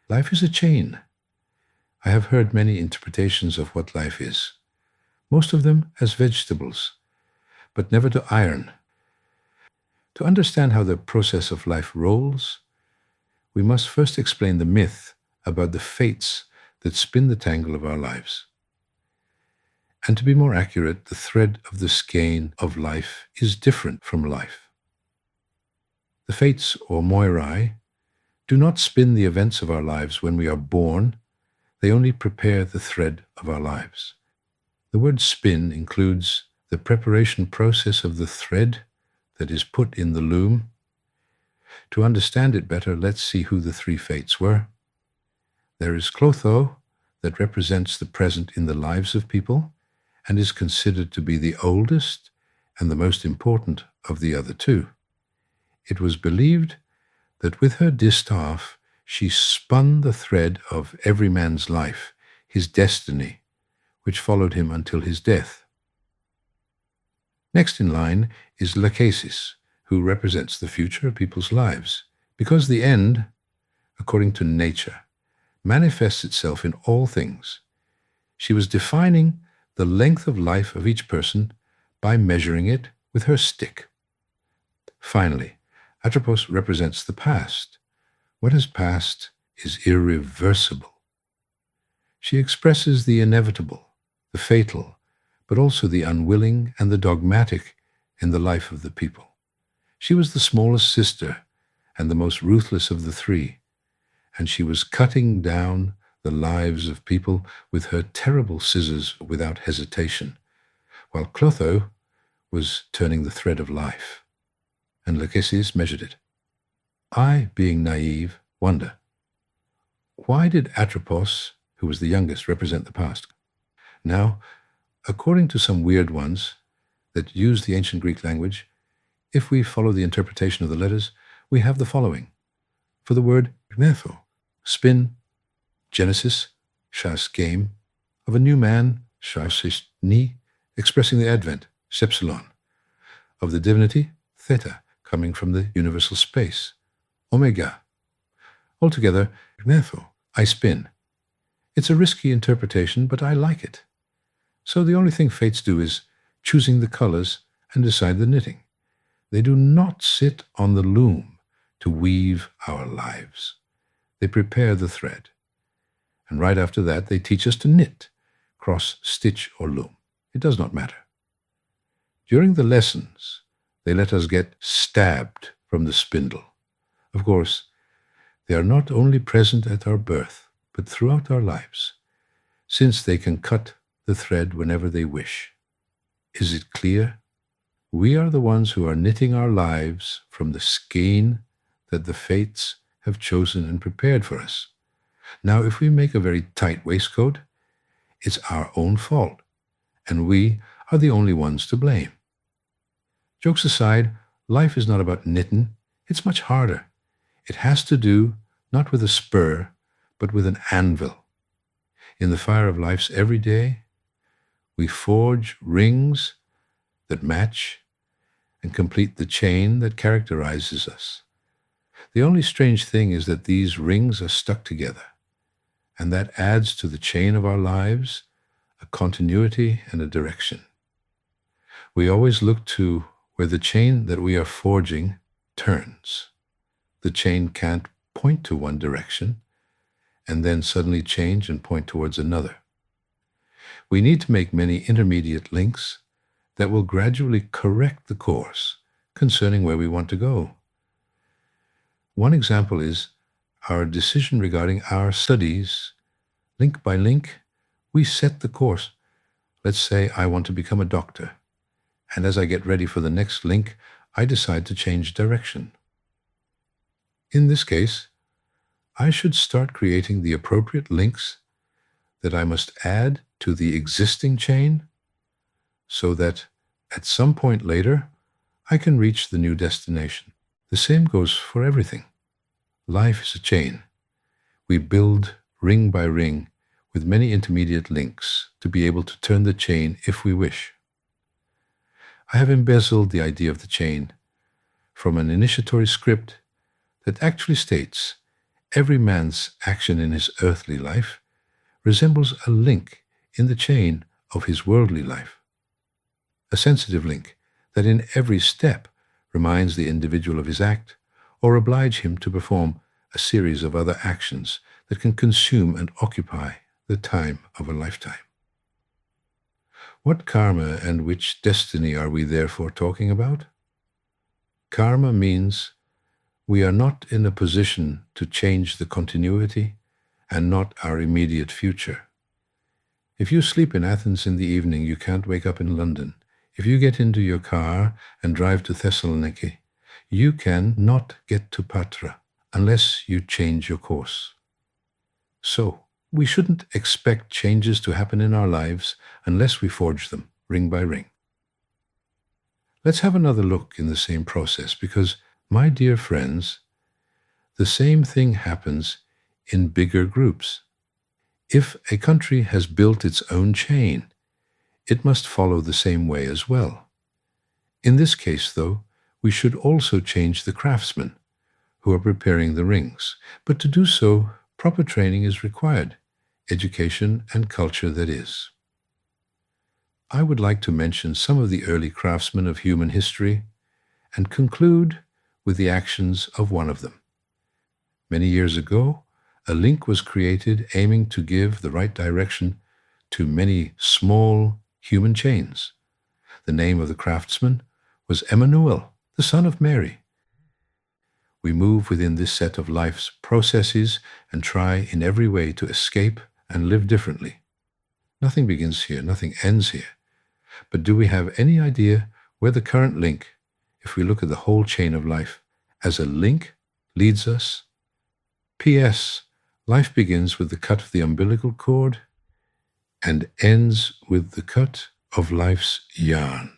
Life is a chain. I have heard many interpretations of what life is, most of them as vegetables, but never to iron. To understand how the process of life rolls, we must first explain the myth about the fates that spin the tangle of our lives. And to be more accurate, the thread of the skein of life is different from life. The fates, or moirai, do not spin the events of our lives when we are born, they only prepare the thread of our lives. The word spin includes the preparation process of the thread that is put in the loom. To understand it better, let's see who the three fates were. There is Clotho, that represents the present in the lives of people, and is considered to be the oldest and the most important of the other two. It was believed that with her distaff she spun the thread of every man's life, his destiny, which followed him until his death. Next in line is Lachesis, who represents the future of people's lives, because the end, according to nature, manifests itself in all things. She was defining the length of life of each person by measuring it with her stick. Finally, Atropos represents the past. What is past is irreversible. She expresses the inevitable, the fatal, but also the unwilling and the dogmatic in the life of the people. She was the smallest sister and the most ruthless of the three, and she was cutting down the lives of people with her terrible scissors without hesitation, while Clotho was turning the thread of life, and Lachesis measured it. I, being naive, wonder, why did Atropos, who was the youngest, represent the past? Now, according to some weird ones that use the ancient Greek language, if we follow the interpretation of the letters, we have the following. For the word gnetho, spin, Genesis, shas game, of a new man, shas ni, expressing the advent, sepsilon, of the divinity, theta, coming from the universal space, omega. Altogether, gnetho, I spin. It's a risky interpretation, but I like it. So the only thing fates do is choosing the colors and decide the knitting. They do not sit on the loom to weave our lives. They prepare the thread. And right after that, they teach us to knit, cross, stitch, or loom. It does not matter. During the lessons, they let us get stabbed from the spindle. Of course, they are not only present at our birth, but throughout our lives, since they can cut the thread whenever they wish. Is it clear? We are the ones who are knitting our lives from the skein that the fates have chosen and prepared for us. Now, if we make a very tight waistcoat, it's our own fault, and we are the only ones to blame. Jokes aside, life is not about knitting. It's much harder. It has to do not with a spur, but with an anvil. In the fire of life's every day, we forge rings that match and complete the chain that characterizes us. The only strange thing is that these rings are stuck together, and that adds to the chain of our lives a continuity and a direction. We always look to where the chain that we are forging turns. The chain can't point to one direction and then suddenly change and point towards another. We need to make many intermediate links that will gradually correct the course concerning where we want to go. One example is our decision regarding our studies. Link by link, we set the course. Let's say I want to become a doctor, and as I get ready for the next link, I decide to change direction. In this case, I should start creating the appropriate links that I must add to the existing chain so that at some point later, I can reach the new destination. The same goes for everything. Life is a chain. We build ring by ring with many intermediate links to be able to turn the chain if we wish. I have embezzled the idea of the chain from an initiatory script that actually states Every man's action in his earthly life resembles a link in the chain of his worldly life, a sensitive link that in every step reminds the individual of his act or oblige him to perform a series of other actions that can consume and occupy the time of a lifetime. What karma and which destiny are we therefore talking about? Karma means we are not in a position to change the continuity and not our immediate future. If you sleep in Athens in the evening, you can't wake up in London. If you get into your car and drive to Thessaloniki, you can not get to Patra unless you change your course. So, we shouldn't expect changes to happen in our lives unless we forge them, ring by ring. Let's have another look in the same process because, my dear friends, the same thing happens in bigger groups. If a country has built its own chain, it must follow the same way as well. In this case, though, we should also change the craftsmen who are preparing the rings. But to do so, proper training is required, education and culture that is. I would like to mention some of the early craftsmen of human history and conclude with the actions of one of them. Many years ago, a link was created aiming to give the right direction to many small human chains. The name of the craftsman was Emmanuel, the son of Mary. We move within this set of life's processes and try in every way to escape and live differently. Nothing begins here, nothing ends here. But do we have any idea where the current link, if we look at the whole chain of life, as a link leads us? P.S. Life begins with the cut of the umbilical cord and ends with the cut of life's yarn.